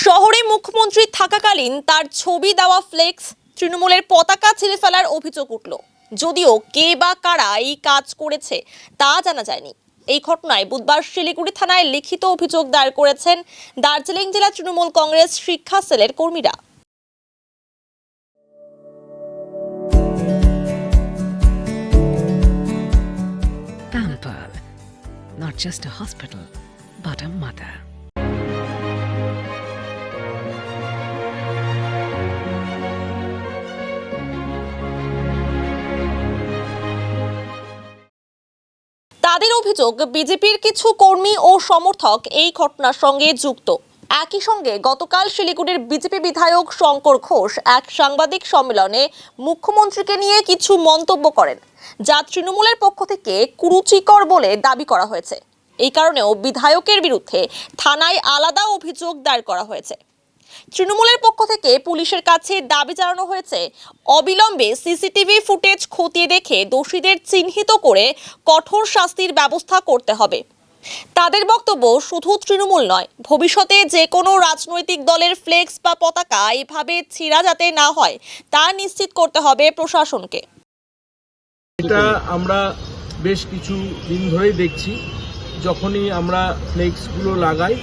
শহরে মুখ্যমন্ত্রী থাকাকালীন তার ছবি দেওয়া ফ্লেক্স তৃণমূলের পতাকা ছিঁড়ে ফেলার অভিযোগ উঠল। যদিও কে বা কারা এই কাজ করেছে তা জানা যায়নি। এই ঘটনায় বুধবার শিলিগুড়ি থানায় লিখিত অভিযোগ দায়ের করেছেন দার্জিলিং জেলা তৃণমূল কংগ্রেস শিক্ষা সেলের কর্মীরা। Pamper, not just a hospital, but a mother. তাদের অভিযোগ, বিজেপির কিছু কর্মী ও সমর্থক এই ঘটনার সঙ্গে যুক্ত। একই সঙ্গে গতকাল শিলিগুড়ির বিজেপি বিধায়ক শঙ্কর ঘোষ এক সাংবাদিক সম্মেলনে মুখ্যমন্ত্রীকে নিয়ে কিছু মন্তব্য করেন, যা তৃণমূলের পক্ষ থেকে কুরুচিকর বলে দাবি করা হয়েছে। এই কারণেও বিধায়কের বিরুদ্ধে থানায় আলাদা অভিযোগ দায়ের করা হয়েছে। তৃণমূলের পক্ষ থেকে পুলিশের কাছে দাবি জানানো হয়েছে, অবিলম্বে সিসিটিভি ফুটেজ খতিয়ে দেখে দোষীদের চিহ্নিত করে কঠোর শাস্তির ব্যবস্থা করতে হবে। তাদের বক্তব্য, শুধু তৃণমূল নয়, ভবিষ্যতে যে কোনো রাজনৈতিক দলের ফ্লেক্স বা পতাকা এভাবে ছিঁড়া যাতে না হয় তা নিশ্চিত করতে হবে প্রশাসনকে। এটা আমরা বেশ কিছু দিন ধরেই দেখছি, যখনই আমরা ফ্লেক্সগুলো লাগাই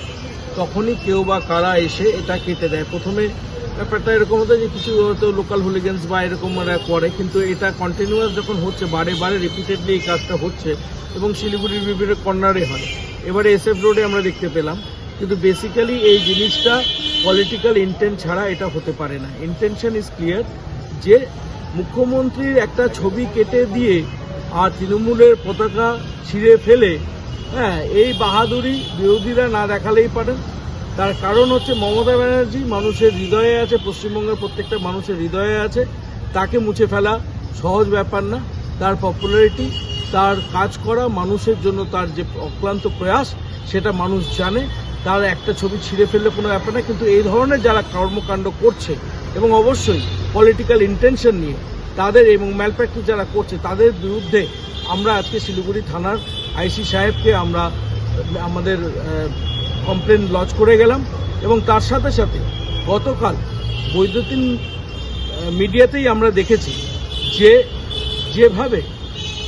তখনই কেউ বা কারা এসে এটা কেটে দেয়। প্রথমে ব্যাপারটা এরকম হতো যে কিছু হয়তো লোকাল হুলিগেন্স বা এরকম করে, কিন্তু এটা কন্টিনিউয়াস যখন হচ্ছে, বারে বারে রিপিটেডলি এই কাজটা হচ্ছে এবং শিলিগুড়ির বিভিন্ন কর্নারে হয়। এবারে SF রোডে আমরা দেখতে পেলাম, কিন্তু বেসিক্যালি এই জিনিসটা পলিটিক্যাল ইন্টেন্ট ছাড়া এটা হতে পারে না। ইন্টেনশন ইজ ক্লিয়ার যে মুখ্যমন্ত্রীর একটা ছবি কেটে দিয়ে আর তৃণমূলের পতাকা ছিঁড়ে ফেলে, এই বাহাদুরি বিরোধীরা না দেখালেই পারেন। তার কারণ হচ্ছে মমতা ব্যানার্জি মানুষের হৃদয়ে আছে, পশ্চিমবঙ্গের প্রত্যেকটা মানুষের হৃদয়ে আছে। তাকে মুছে ফেলা সহজ ব্যাপার না। তার পপুলারিটি, তার কাজ করা মানুষের জন্য, তার যে অক্লান্ত প্রয়াস সেটা মানুষ জানে। তার একটা ছবি ছিঁড়ে ফেললে কোনো ব্যাপার না, কিন্তু এই ধরনের যারা কর্মকাণ্ড করছে এবং অবশ্যই পলিটিক্যাল ইন্টেনশন নিয়ে তাদের এবং ম্যালপ্র্যাকটিস যারা করছে তাদের বিরুদ্ধে আমরা আজকে শিলিগুড়ি থানার আইসি সাহেবকে আমরা আমাদের কমপ্লেন লজ করে গেলাম। এবং তার সাথে সাথে গতকাল বৈদ্যুতিন মিডিয়াতেই আমরা দেখেছি যে যেভাবে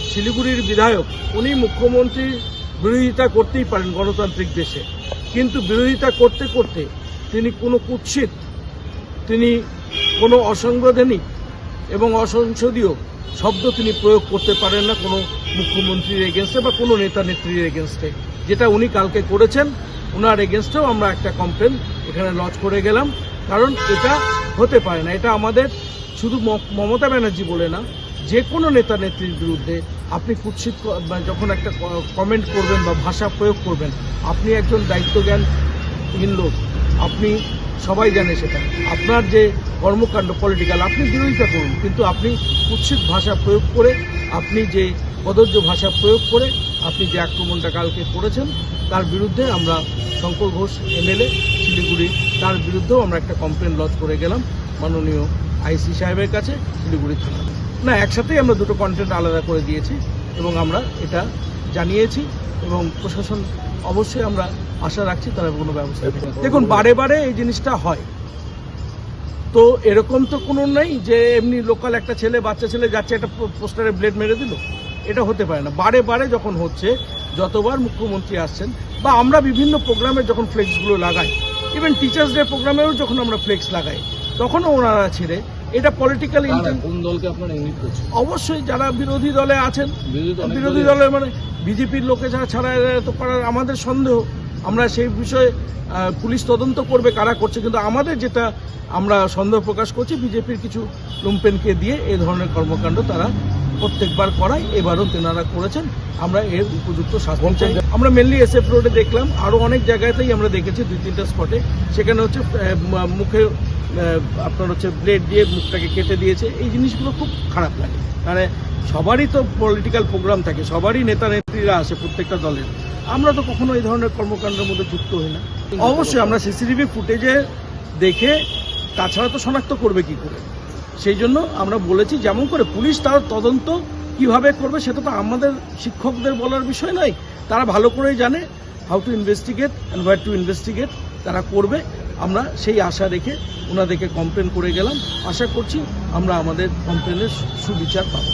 শিলিগুড়ির বিধায়ক, উনি মুখ্যমন্ত্রীর বিরোধিতা করতেই পারেন গণতান্ত্রিক দেশে, কিন্তু বিরোধিতা করতে করতে তিনি কোনো কুৎসিত, তিনি কোনো অসাংবিধানিক এবং অসংসদীয় শব্দ তিনি প্রয়োগ করতে পারেন না কোনো মুখ্যমন্ত্রীর এগেনস্টে বা কোনো নেতা নেত্রীর এগেনস্টে, যেটা উনি কালকে করেছেন। ওনার এগেনস্টেও আমরা একটা কমপ্লেন এখানে লজ করে গেলাম, কারণ এটা হতে পারে না। এটা আমাদের শুধু মমতা ব্যানার্জি বলে না, যে কোনো নেতা নেত্রীর বিরুদ্ধে আপনি কুৎসিত যখন একটা কমেন্ট করবেন বা ভাষা প্রয়োগ করবেন, আপনি একজন দায়িত্বজ্ঞানহীন লোক, আপনি সবাই জানে সেটা। আপনার যে কর্মকাণ্ড পলিটিক্যাল, আপনি বিরোধিতা করুন, কিন্তু আপনি কুৎসিত ভাষা প্রয়োগ করে, আপনি যে কদর্য ভাষা প্রয়োগ করে আপনি যে আক্রমণটা কালকে করেছেন, তার বিরুদ্ধে আমরা শঙ্কর ঘোষ MLA শিলিগুড়ি, তার বিরুদ্ধেও আমরা একটা কমপ্লেন লজ করে গেলাম মাননীয় আইসি সাহেবের কাছে শিলিগুড়ি থানা। না, একসাথেই আমরা দুটো কন্টেন্ট আলাদা করে দিয়েছি এবং আমরা এটা জানিয়েছি এবং প্রশাসন অবশ্যই আমরা আশা রাখছি তারা কোনো ব্যবস্থা নেবে। দেখুন, বারে বারে এই জিনিসটা হয়, তো এরকম তো কোনো নেই যে এমনি লোকাল একটা ছেলে, বাচ্চা ছেলে যাচ্ছে একটা পোস্টারে ব্লেড মেরে দিল, এটা হতে পারে না। বারে বারে যখন হচ্ছে, যতবার মুখ্যমন্ত্রী আসছেন বা আমরা বিভিন্ন প্রোগ্রামে যখন ফ্লেক্সগুলো লাগাই, ইভেন টিচার্স ডে প্রোগ্রামেও যখন আমরা ফ্লেক্স লাগাই, তখনও ওনারা ছিঁড়ে। এটা পলিটিক্যাল ইন্টেন্ট। কোন দলকে আপনারা ইঙ্গিত করছেন? অবশ্যই যারা বিরোধী দলে আছেন, বিরোধী দলে মানে বিজেপির লোকে যারা ছাড়া তো করার আমাদের সন্দেহ। আমরা সেই বিষয়ে পুলিশ তদন্ত করবে কারা করছে, কিন্তু আমাদের যেটা আমরা সন্দেহ প্রকাশ করছি, বিজেপির কিছু লুম্পেনকে দিয়ে এই ধরনের কর্মকাণ্ড তারা প্রত্যেকবার করায়, এবারও তেনারা করেছেন। আমরা এর উপযুক্ত শাস্তি চাই। আমরা মেনলি SF রোডে দেখলাম, আরও অনেক জায়গাতেই আমরা দেখেছি 2-3টা স্পটে, সেখানে হচ্ছে মুখে আপনার হচ্ছে ব্লেড দিয়ে মুখটাকে কেটে দিয়েছে। এই জিনিসগুলো খুব খারাপ লাগে, মানে সবারই তো পলিটিক্যাল প্রোগ্রাম থাকে, সবারই নেতা নেত্রীরা আসে প্রত্যেকটা দলের। আমরা তো কখনো এই ধরনের কর্মকাণ্ডের মধ্যে যুক্ত হই না। অবশ্যই আমরা CCTV ফুটেজে দেখে, তাছাড়া তো শনাক্ত করবে কি করে, সেই জন্য আমরা বলেছি যেমন করে পুলিশ তার তদন্ত কিভাবে করবে সেটা তো আমাদের শিক্ষকদের বলার বিষয় নয়। তারা ভালো করেই জানে how to investigate and where to investigate, তারা করবে। আমরা সেই আশা রেখে ওনাদেরকে কমপ্লেন করে গেলাম। আশা করছি আমরা আমাদের কমপ্লেনের সুবিচার পাবো।